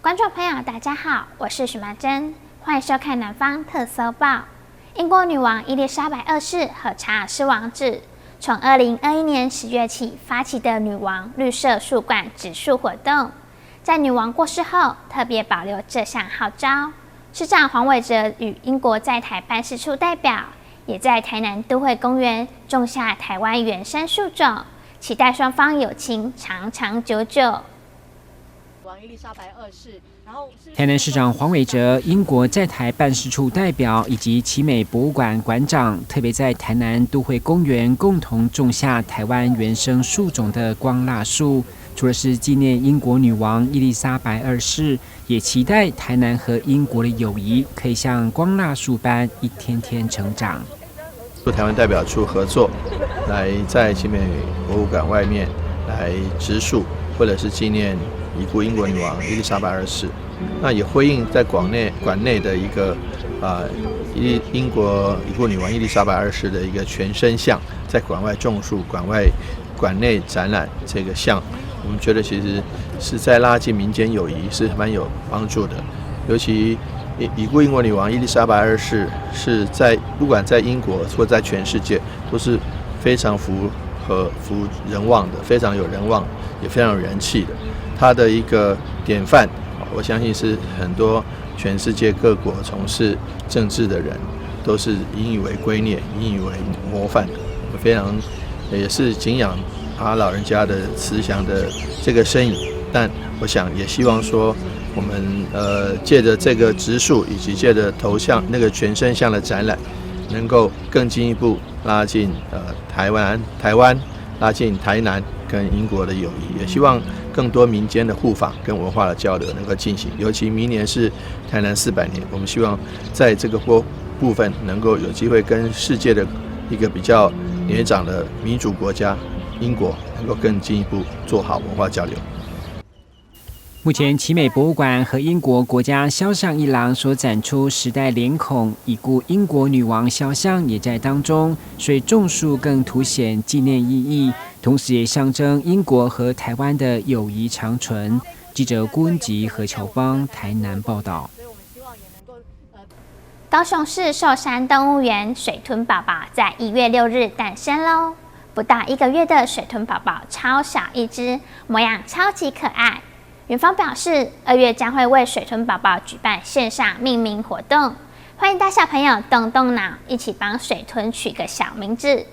观众朋友，大家好，我是许麻珍，欢迎收看南方特搜报。英国女王伊丽莎白二世和查尔斯王子从2021年10月起发起的女王绿色树冠植树活动，在女王过世后特别保留这项号召。市长黄伟哲与英国在台办事处代表也在台南都会公园种下台湾原生树种，期待双方友情长长久久。伊丽莎白二世，台南市长黄伟哲、英国在台办事处代表以及奇美博物馆馆长，特别在台南都会公园共同种下台湾原生树种的光蜡树。除了是纪念英国女王伊丽莎白二世，也期待台南和英国的友谊可以像光蜡树般一天天成长。台湾代表处合作，来在奇美博物馆外面来植树，或者是纪念已故英国女王伊丽莎白二世。那也回应在馆内的一个英国已故女王伊丽莎白二世的一个全身像，在馆外种树，馆内展览这个像，我们觉得其实是在拉近民间友谊，是蛮有帮助的。尤其已故英国女王伊丽莎白二世是不管在英国或在全世界都是非常服人望的，非常有人望，也非常有人气的。她的一个典范，我相信是很多全世界各国从事政治的人都是引以为圭臬、引以为模范的。我非常也是敬仰他老人家的慈祥的这个身影，但我想也希望说，我们借着这个植树以及借着头像那个全身像的展览，能够更进一步拉近台湾拉近台南跟英国的友谊，也希望更多民间的互访跟文化的交流能够进行。尤其明年是台南400年，我们希望在这个部分能够有机会跟世界的一个比较年长的民主国家英国能够更进一步做好文化交流。目前奇美博物馆和英国国家肖像艺廊所展出时代脸孔已故英国女王肖像也在当中，所以种树更凸显纪念意义，同时也象征英国和台湾的友谊长存。记者顾恩吉、何乔邦台南报道。高雄市寿山动物园水豚宝宝在1月6日诞生喽！不到1个月的水豚宝宝超小一只，模样超级可爱。园方表示，2月将会为水豚宝宝举办线上命名活动，欢迎大小朋友动动脑，一起帮水豚取个小名字。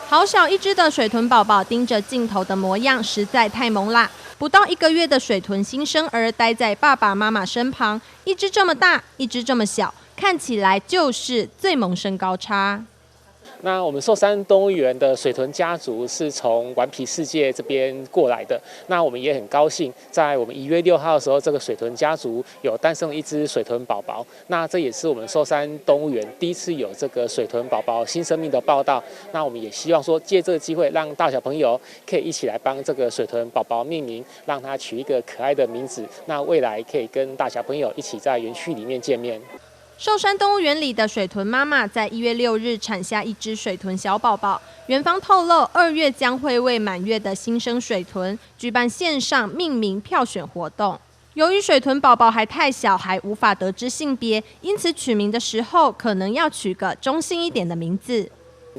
好小一只的水豚宝宝盯着镜头的模样实在太萌啦！不到1个月的水豚新生儿待在爸爸妈妈身旁，一只这么大，一只这么小，看起来就是最萌身高差。那我们寿山动物园的水豚家族是从顽皮世界这边过来的。那我们也很高兴，在我们1月6号的时候，这个水豚家族有诞生一只水豚宝宝。那这也是我们寿山动物园第一次有这个水豚宝宝新生命的报道。那我们也希望说，借这个机会，让大小朋友可以一起来帮这个水豚宝宝命名，让它取一个可爱的名字。那未来可以跟大小朋友一起在园区里面见面。寿山动物园里的水豚妈妈在1月6日产下一只水豚小宝宝，园方透露2月将会为满月的新生水豚举办线上命名票选活动。由于水豚宝宝还太小，还无法得知性别，因此取名的时候可能要取个中性一点的名字。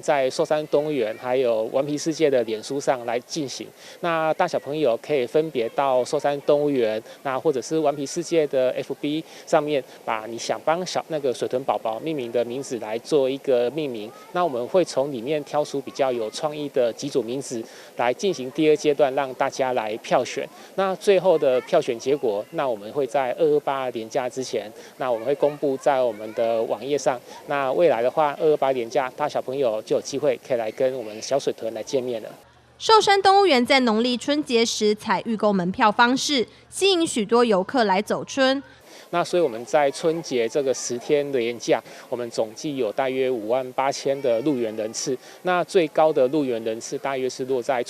在寿山动物园还有顽皮世界的脸书上来进行，那大小朋友可以分别到寿山动物园，那或者是顽皮世界的 FB 上面，把你想帮那个水豚宝宝命名的名字来做一个命名。那我们会从里面挑出比较有创意的几组名字来进行第2阶段，让大家来票选。那最后的票选结果，那我们会在228连假之前，那我们会公布在我们的网页上。那未来的话，228连假大小朋友就有机会可以来跟我们小水豚来见面了。寿山动物园在农历春节时采预购门票方式，吸引许多游客来走春。那所以我们在春节这个10天的连假，我们总计有大约58000的入园人次。那最高的入园人次大约是落在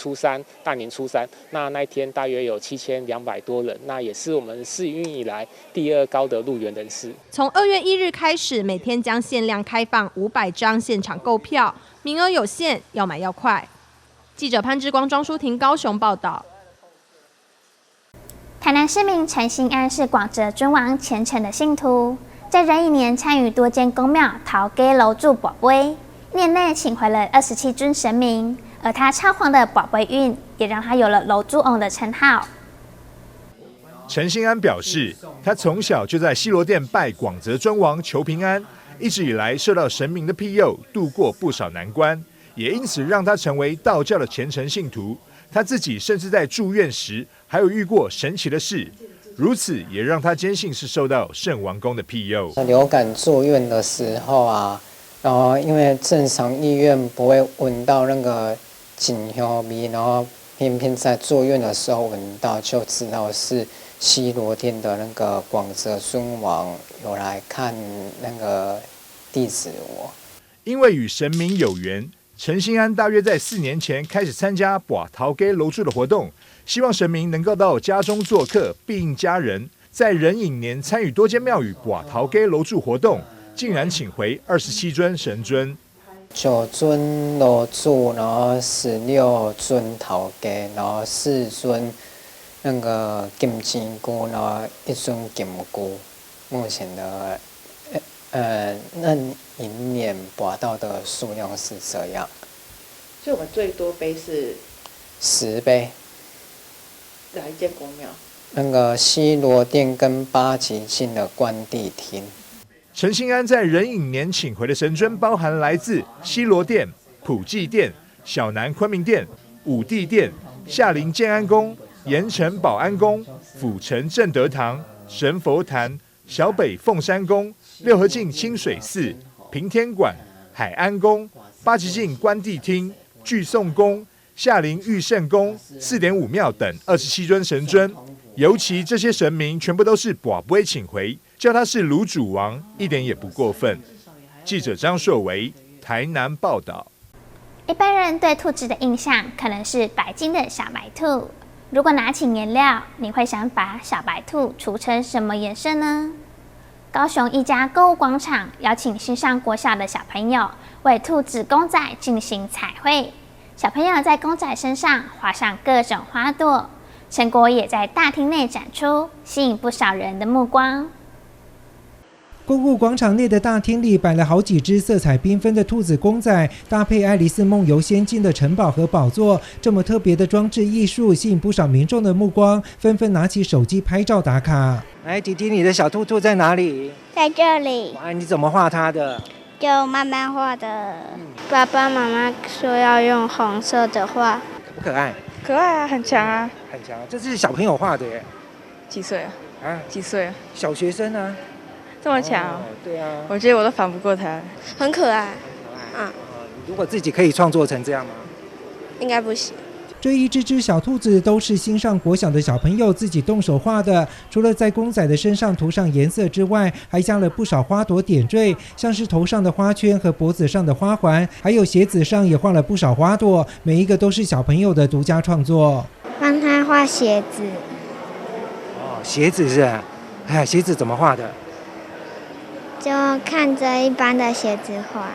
大年初三，那一天大约有7200多人，那也是我们试运以来第2高的入园人次。从2月1日开始，每天将限量开放500张现场购票，名额有限，要买要快。记者潘志光、庄淑婷高雄报道。台南市民陈兴安是广泽尊王虔诚的信徒，在壬寅年参与多间宫庙头家楼主跋杯，一年内请回了27尊神明，而他超狂的跋杯运也让他有了楼主翁的称号。陈兴安表示，他从小就在西螺殿拜广泽尊王求平安，一直以来受到神明的庇佑，度过不少难关，也因此让他成为道教的虔诚信徒。他自己甚至在住院时还有遇过神奇的事，如此也让他坚信是受到圣王公的庇佑。流感住院的时候啊，然后因为正常医院不会闻到那个锦香味，然后偏偏在住院的时候闻到，就知道是西螺殿的那个广泽尊王有来看那个弟子我。因为与神明有缘，陈兴安大约在4年前开始参加跋头家楼主的活动，希望神明能够到家中做客，庇应家人。在壬寅年参与多间庙宇跋头家楼主活动，竟然请回27尊神尊，9尊楼主，然后16尊头家，然后4尊那个金钱姑，然后1尊金姑。目前的壬寅年拔到的数量是这样。所以我们最多杯是10杯。哪一间宫庙？那个西螺殿跟八旗境的关帝厅。陈兴安在壬寅年请回的神尊包含来自西螺殿、普济殿、小南昆明殿、武帝殿、下陵建安宫、盐城保安宫、府城正德堂、神佛坛、小北凤山宫、六合境清水寺、平天馆、海安宫、八旗境关帝厅、聚颂宫、下陵玉圣宫、4.5庙等27尊神尊。尤其这些神明全部都是跋杯请回，叫他是炉主王，一点也不过分。记者张硕维，台南报道。一般人对兔子的印象可能是白金的小白兔。如果拿起颜料，你会想把小白兔涂成什么颜色呢？高雄一家购物广场邀请新上国小的小朋友为兔子公仔进行彩绘，小朋友在公仔身上画上各种花朵，成果也在大厅内展出，吸引不少人的目光。购物广场内的大厅里摆了好几只色彩缤纷的兔子公仔，搭配爱丽丝梦游仙境的城堡和宝座，这么特别的装置艺术吸引不少民众的目光，纷纷拿起手机拍照打卡。哎，弟弟，你的小兔兔在哪里？在这里。哇，你怎么画它的？就慢慢画的。爸爸妈妈说要用红色的画。可不可爱？可爱啊，很强啊。很强，这是小朋友画的耶。几岁啊？啊，几岁啊？小学生啊。这么强、哦？对啊。我觉得我都反不过他。很可爱。啊。如果自己可以创作成这样吗？应该不行。这一只小兔子都是新上国小的小朋友自己动手画的，除了在公仔的身上涂上颜色之外，还加了不少花朵点缀，像是头上的花圈和脖子上的花环，还有鞋子上也画了不少花朵，每一个都是小朋友的独家创作。帮他画鞋子。哦，鞋子是啊？哎，鞋子怎么画的？就看着一般的鞋子画，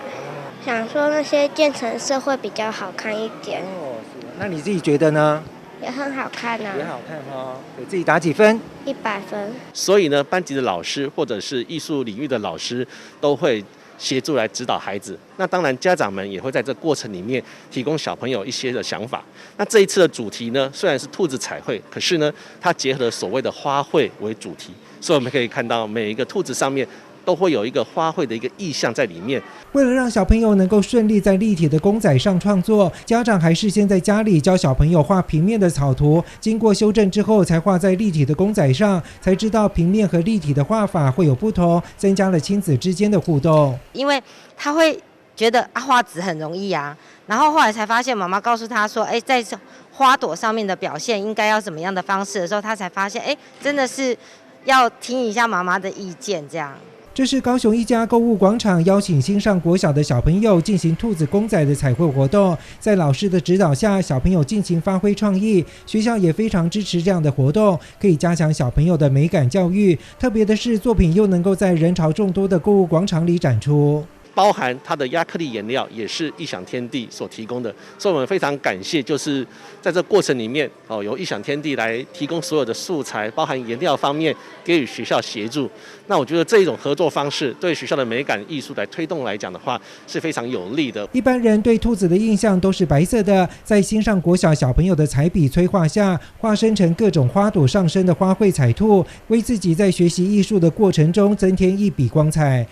想说那些渐层色会比较好看一点。哦，是。那你自己觉得呢？也很好看啊。也好看哦。给自己打几分？100分。所以呢，班级的老师或者是艺术领域的老师都会协助来指导孩子。那当然，家长们也会在这过程里面提供小朋友一些的想法。那这一次的主题呢，虽然是兔子彩绘，可是呢，它结合了所谓的花卉为主题，所以我们可以看到每一个兔子上面都会有一个花卉的一个意象在里面。为了让小朋友能够顺利在立体的公仔上创作，家长还事先在家里教小朋友画平面的草图，经过修正之后才画在立体的公仔上，才知道平面和立体的画法会有不同，增加了亲子之间的互动。因为他会觉得画纸很容易啊，然后后来才发现妈妈告诉他说，在花朵上面的表现应该要怎么样的方式的时候，他才发现，真的是要听一下妈妈的意见这样。这是高雄一家购物广场邀请新上国小的小朋友进行兔子公仔的彩绘活动，在老师的指导下，小朋友尽情发挥创意。学校也非常支持这样的活动，可以加强小朋友的美感教育。特别的是，作品又能够在人潮众多的购物广场里展出。包含它的亚克力颜料也是异想天地所提供的，所以我们非常感谢，就是在这过程里面由异想天地来提供所有的素材，包含颜料方面给予学校协助。那我觉得这一种合作方式对学校的美感艺术来推动来讲的话是非常有利的。一般人对兔子的印象都是白色的，在新上国小小朋友的彩笔催画下，化身成各种花朵上升的花卉彩兔，为自己在学习艺术的过程中增添一笔光彩。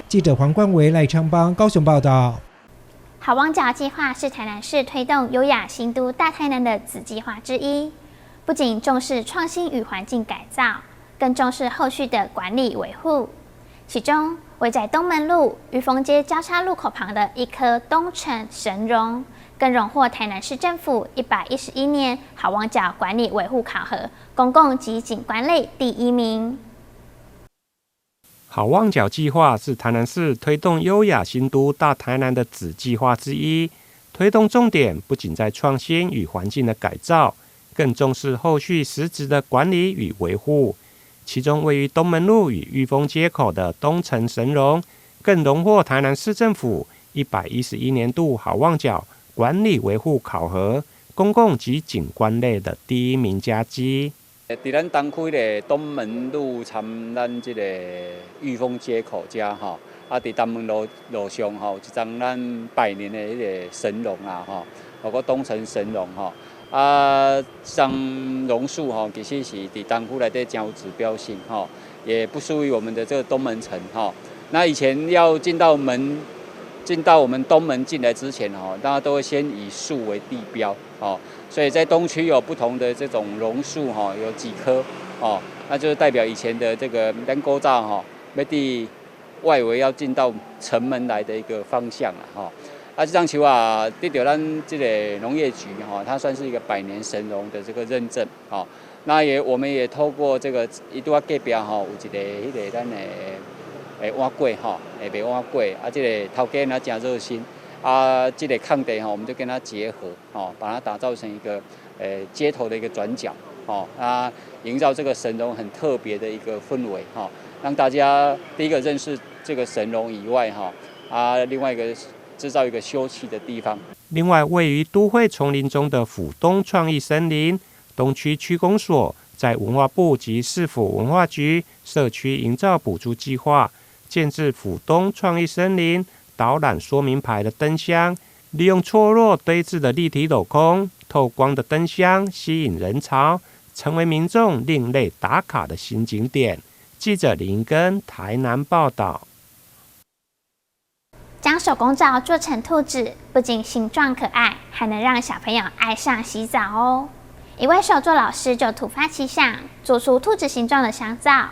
记者黄冠维、赖昌邦高雄报道。好望角计划是台南市推动优雅新都大台南的子计划之一，不仅重视创新与环境改造，更重视后续的管理维护。其中，位在东门路裕丰街交叉路口旁的一棵东城神榕，更荣获台南市政府111年好望角管理维护考核公共及景观类第1名。好望角计划是台南市推动优雅新都大台南的子计划之一，推动重点不仅在创新与环境的改造，更重视后续实质的管理与维护。其中位于东门路与裕丰街口的东城神榕，更荣获台南市政府111年度好望角管理维护考核公共及景观类的第1名佳绩。伫咱东区的东门路参咱这个裕丰街口遮吼，伫东门路上吼，有一张咱100年的迄个神榕啦吼，包括东城神榕吼，张榕树吼，其实是伫东区内底真有指标性吼，也不输于我们的这个东门城吼。那以前要进到我们东门进来之前吼，大家都会先以树为地标哦。所以在东区有不同的这种榕树哈，有几棵哦，那就是代表以前的这个咱古早哈，要伫外围要进到城门来的一个方向啦哈。这张树啊，得到咱这个农业局哈，它算是一个100年神榕的这个认证哦。那我们也透过这个一度隔壁哈，有一个迄个咱的碗粿哈，卖碗粿这个头家呢真热心。这个抗地我们就跟它结合把它打造成一个街头的一个转角营造这个神榕很特别的一个氛围让大家第一个认识这个神榕以外另外一个制造一个休憩的地方。另外，位于都会丛林中的府东创意森林，东区区公所在文化部及市府文化局社区营造补助计划建置府东创意森林导览说明牌的灯箱，利用错落堆置的立体镂空透光的灯箱吸引人潮，成为民众另类打卡的新景点。记者林根台南报道。将手工皂做成兔子，不仅形状可爱，还能让小朋友爱上洗澡哦。一位手作老师就突发奇想，做出兔子形状的香皂，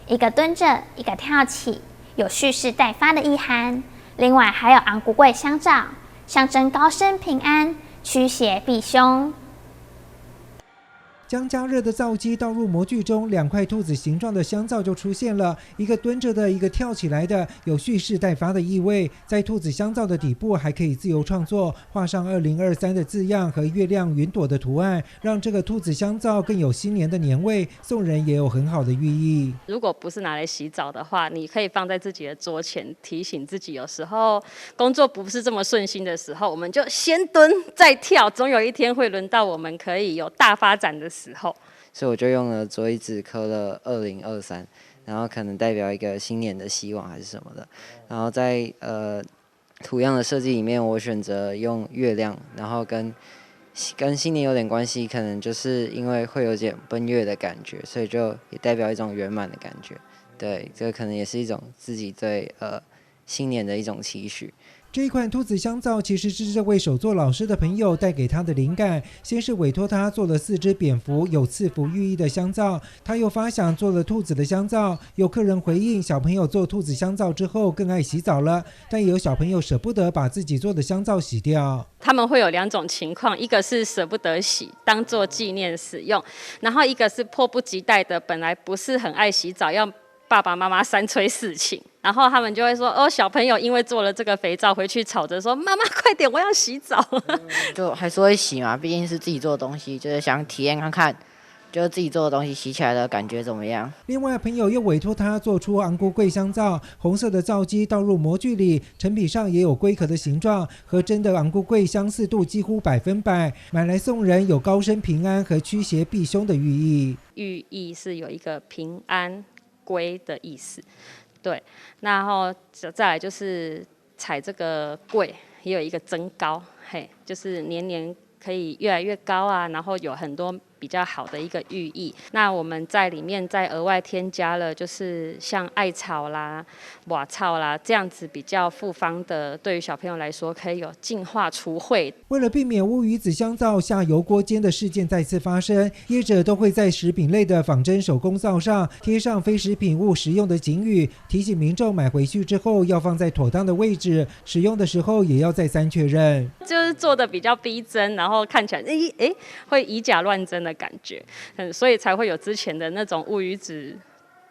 一个蹲着，一个跳起，有蓄势待发的意涵。另外还有昂古贵香皂，象征高升平安，驱邪避凶。将加热的皂基倒入模具中，2块兔子形状的香皂就出现了，一个蹲着的，一个跳起来的，有蓄势待发的意味。在兔子香皂的底部还可以自由创作，画上2023的字样和月亮、云朵的图案，让这个兔子香皂更有新年的年味，送人也有很好的寓意。如果不是拿来洗澡的话，你可以放在自己的桌前，提醒自己有时候工作不是这么顺心的时候，我们就先蹲再跳，总有一天会轮到我们可以有大发展的时候。所以我就用了桌椅子刻了2023，然后可能代表一个新年的希望还是什么的。然后在图样的设计里面，我选择用月亮，然后跟新年有点关系，可能就是因为会有点奔月的感觉，所以就也代表一种圆满的感觉。对，这可能也是一种自己对新年的一种期许。这一款兔子香皂其实是这位手作老师的朋友带给他的灵感。先是委托他做了4只蝙蝠有赐福寓意的香皂，他又发想做了兔子的香皂。有客人回应，小朋友做兔子香皂之后更爱洗澡了，但也有小朋友舍不得把自己做的香皂洗掉。他们会有2种情况，一个是舍不得洗，当做纪念使用，然后一个是迫不及待的，本来不是很爱洗澡，要爸爸妈妈3催4请，然后他们就会说小朋友因为做了这个肥皂回去吵着说妈妈快点我要洗澡就还是会洗嘛，毕竟是自己做的东西，就是想体验看看觉得自己做的东西洗起来的感觉怎么样？另外，朋友又委托他做出昂菇桂香皂，红色的皂基倒入模具里，成品上也有龟壳的形状，和真的昂菇桂相似度几乎100%。买来送人有高升平安和驱邪避凶的寓意。寓意是有一个平安龟的意思，对。然后再来就是采这个桂，也有一个增高，嘿，就是年年可以越来越高啊，然后有很多比较好的一个寓意。那我们在里面再额外添加了，就是像艾草啦、瓦草啦这样子比较复方的，对于小朋友来说可以有净化除秽。为了避免乌鱼子香皂下油锅煎的事件再次发生，业者都会在食品类的仿真手工皂上贴上非食品勿食用的警语，提醒民众买回去之后要放在妥当的位置，使用的时候也要再三确认。就是做的比较逼真，然后看起来会以假乱真的感觉，所以才会有之前的那种乌鱼子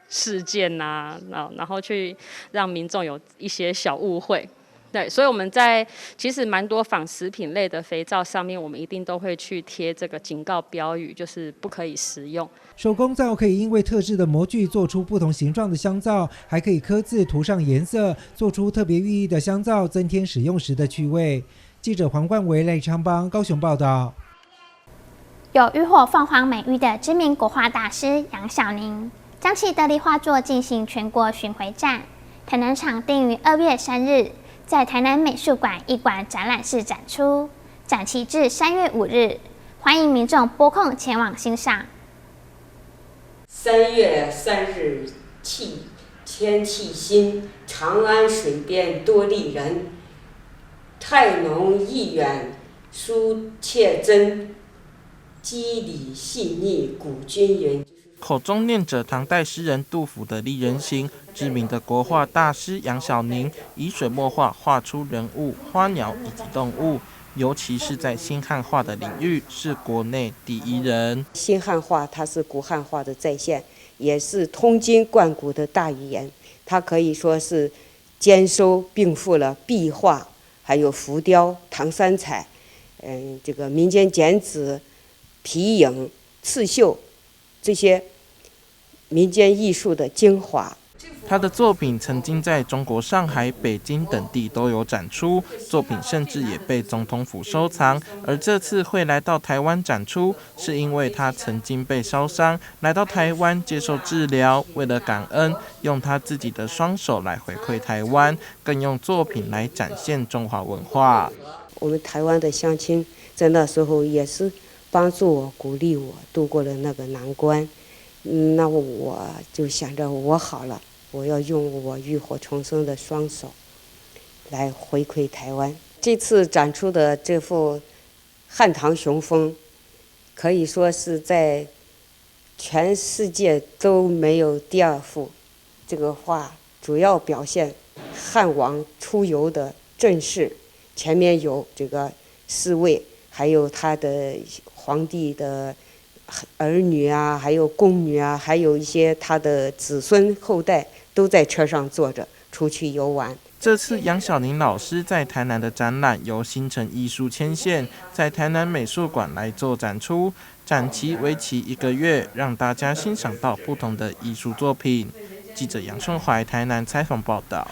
事件啊，然后去让民众有一些小误会。对，所以我们在其实蛮多仿食品类的肥皂上面，我们一定都会去贴这个警告标语，就是不可以食用。手工皂可以因为特制的模具做出不同形状的香皂，还可以刻字涂上颜色，做出特别寓意的香皂，增添使用时的趣味。记者黄冠维、赖昌邦高雄报道。有浴火凤凰美誉的知名国画大师杨小宁，将其得力画作进行全国巡回展。台南场定于2月3日在台南美术馆艺馆展览室展出，展期至3月5日，欢迎民众拨空前往欣赏。3月3日起，天气新，长安水边多丽人，太浓意远，书切真，肌理细腻古均匀。口中念着唐代诗人杜甫的丽人行，知名的国画大师杨小宁以水墨画画出人物、花鸟以及动物，尤其是在新汉画的领域是国内第一人。新汉画它是古汉画的再现，也是通今贯古的大语言，它可以说是兼收并附了壁画，还有浮雕、唐三彩，这个民间剪纸、皮影、刺绣这些民间艺术的精华。他的作品曾经在中国上海、北京等地都有展出，作品甚至也被总统府收藏。而这次会来到台湾展出，是因为他曾经被烧伤，来到台湾接受治疗。为了感恩，用他自己的双手来回馈台湾，更用作品来展现中华文化。我们台湾的乡亲在那时候也是帮助我、鼓励我度过了那个难关。那我就想着我好了，我要用我浴火重生的双手来回馈台湾。这次展出的这幅汉唐雄风，可以说是在全世界都没有第二幅。这个画主要表现汉王出游的阵势，前面有这个侍卫，还有他的皇帝的儿女啊，还有宫女啊，还有一些他的子孙后代都在车上坐着出去游玩。这次杨小宁老师在台南的展览由新城艺术牵线，在台南美术馆来做展出，展期为期1个月，让大家欣赏到不同的艺术作品。记者杨顺怀台南采访报道。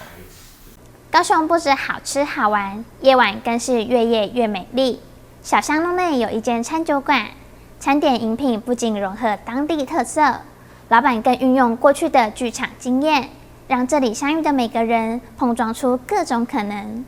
高雄不止好吃好玩，夜晚更是越夜越美丽。小巷弄内有一间餐酒馆，餐点饮品不仅融合当地特色，老板更运用过去的剧场经验，让这里相遇的每个人碰撞出各种可能。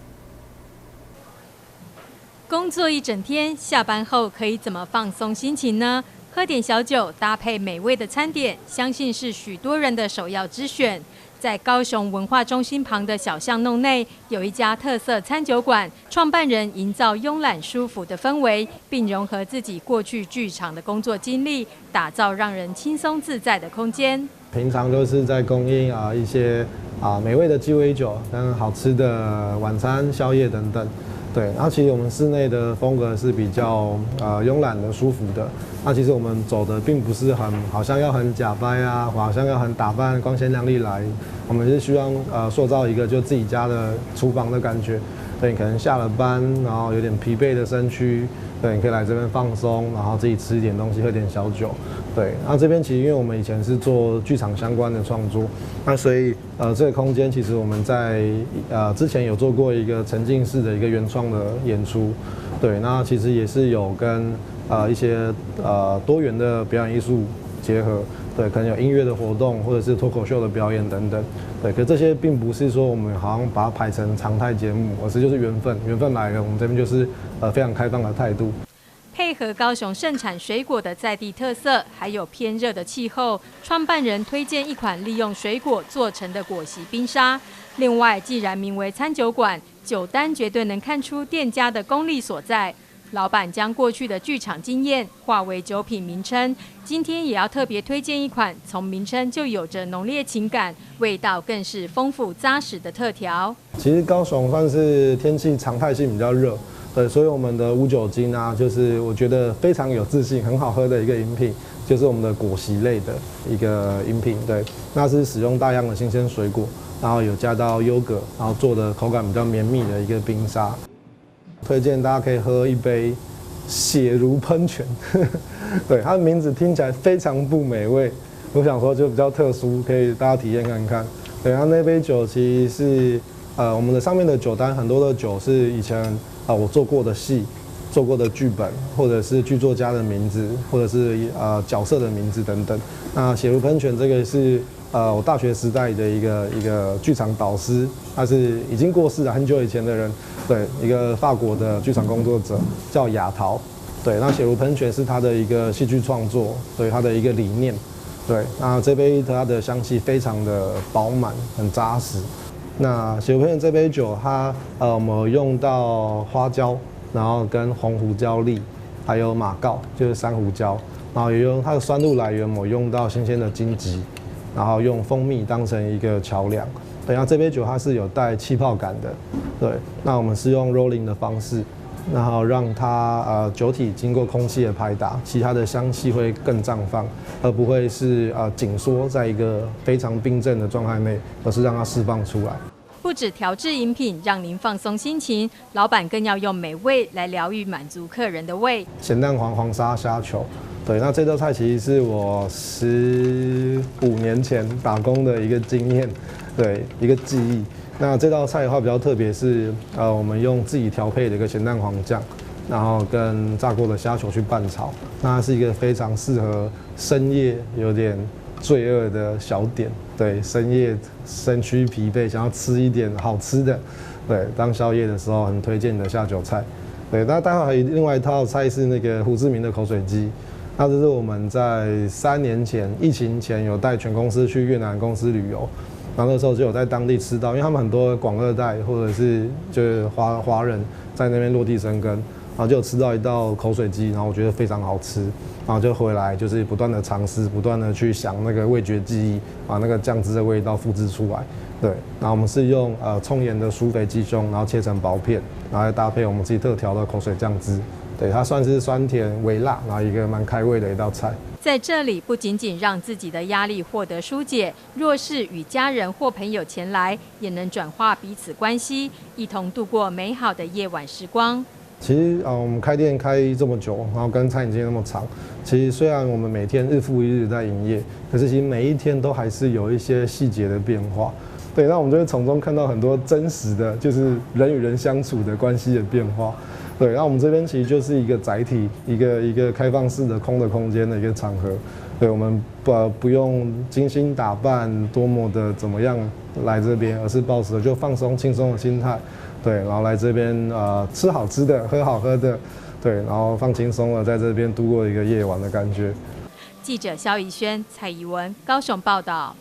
工作一整天，下班后可以怎么放松心情呢？喝点小酒，搭配美味的餐点，相信是许多人的首要之选。在高雄文化中心旁的小巷弄内，有一家特色餐酒馆，创办人营造慵懒舒服的氛围，并融合自己过去剧场的工作经历，打造让人轻松自在的空间。平常都是在供应一些美味的鸡尾酒，跟好吃的晚餐、宵夜等等。对，然后其实我们室内的风格是比较慵懒的、舒服的。那其实我们走的并不是好像要很假掰啊，好像要很打扮、光鲜亮丽来。我们是希望塑造一个就自己家的厨房的感觉。对，你可能下了班，然后有点疲惫的身躯，对，你可以来这边放松，然后自己吃一点东西，喝点小酒，对。那这边其实因为我们以前是做剧场相关的创作，那所以这个空间其实我们在之前有做过一个沉浸式的一个原创的演出，对，那其实也是有跟一些多元的表演艺术结合。对，可能有音乐的活动，或者是脱口秀的表演等等。对，可这些并不是说我们好像把它排成常态节目，而是就是缘分来了，我们这边就是非常开放的态度。配合高雄盛产水果的在地特色，还有偏热的气候，创办人推荐一款利用水果做成的果昔冰沙。另外，既然名为餐酒馆，酒单绝对能看出店家的功力所在。老板将过去的剧场经验化为酒品名称，今天也要特别推荐一款从名称就有着浓烈情感、味道更是丰富扎实的特调。其实高雄算是天气常态性比较热，对，所以我们的无酒精啊，就是我觉得非常有自信、很好喝的一个饮品，就是我们的果昔类的一个饮品。对，那是使用大量的新鲜水果，然后有加到优格，然后做的口感比较绵密的一个冰沙。推荐大家可以喝一杯血如喷泉，对，它的名字听起来非常不美味，我想说就比较特殊，可以大家体验看看。对，然后那杯酒其实是我们的上面的酒单很多的酒是以前我做过的戏、做过的剧本，或者是剧作家的名字，或者是角色的名字等等。那血如喷泉这个是我大学时代的一个剧场导师，他是已经过世了很久以前的人，对，一个法国的剧场工作者叫亚陶，对，那血如喷泉是他的一个戏剧创作，对，他的一个理念，对，那这杯它的香气非常的饱满，很扎实。那血如喷泉这杯酒，它我们用到花椒，然后跟红胡椒粒，还有马告，就是山胡椒，然后也用它的酸度来源，我用到新鲜的荆棘。然后用蜂蜜当成一个桥梁，对，然后这杯酒它是有带气泡感的，对，那我们是用 rolling 的方式，然后让它酒体经过空气的拍打，其他的香气会更绽放，而不会是紧缩在一个非常冰镇的状态内，而是让它释放出来。不止调制饮品让您放松心情，老板更要用美味来疗愈、满足客人的胃。咸蛋黄沙虾球。对，那这道菜其实是我15年前打工的一个经验，对，一个记忆。那这道菜的话比较特别是，我们用自己调配的一个咸蛋黄酱，然后跟炸过的虾球去拌炒。那它是一个非常适合深夜有点罪恶的小点，对，深夜身躯疲惫，想要吃一点好吃的，对，当宵夜的时候很推荐的下酒菜。对，那待会还有另外一套菜是那个胡志明的口水鸡。那这是我们在3年前疫情前有带全公司去越南公司旅游，然后那时候就有在当地吃到，因为他们很多广二代或者是就是华人在那边落地生根，然后就有吃到一道口水鸡，然后我觉得非常好吃，然后就回来就是不断的尝试，不断的去想那个味觉记忆，把那个酱汁的味道复制出来。对，然后我们是用葱盐的酥肥鸡胸，然后切成薄片，然后再搭配我们自己特调的口水酱汁。对，它算是酸甜微辣，然后一个蛮开胃的一道菜。在这里，不仅仅让自己的压力获得疏解，若是与家人或朋友前来，也能转化彼此关系，一同度过美好的夜晚时光。其实我们开店开这么久，然后跟餐饮经验那么长，其实虽然我们每天日复一日在营业，可是其实每一天都还是有一些细节的变化。对，那我们就会从中看到很多真实的，就是人与人相处的关系的变化。对，那我们这边其实就是一个载体，一个开放式的空的空间的一个场合。对，我们不用精心打扮，多么的怎么样来这边，而是抱持就放松轻松的心态。对，然后来这边吃好吃的，喝好喝的，对，然后放轻松了，在这边度过一个夜晚的感觉。记者肖怡轩、蔡怡文，高雄报道。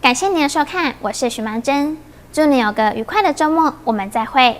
感谢您的收看，我是许曼珍，祝你有个愉快的周末，我们再会。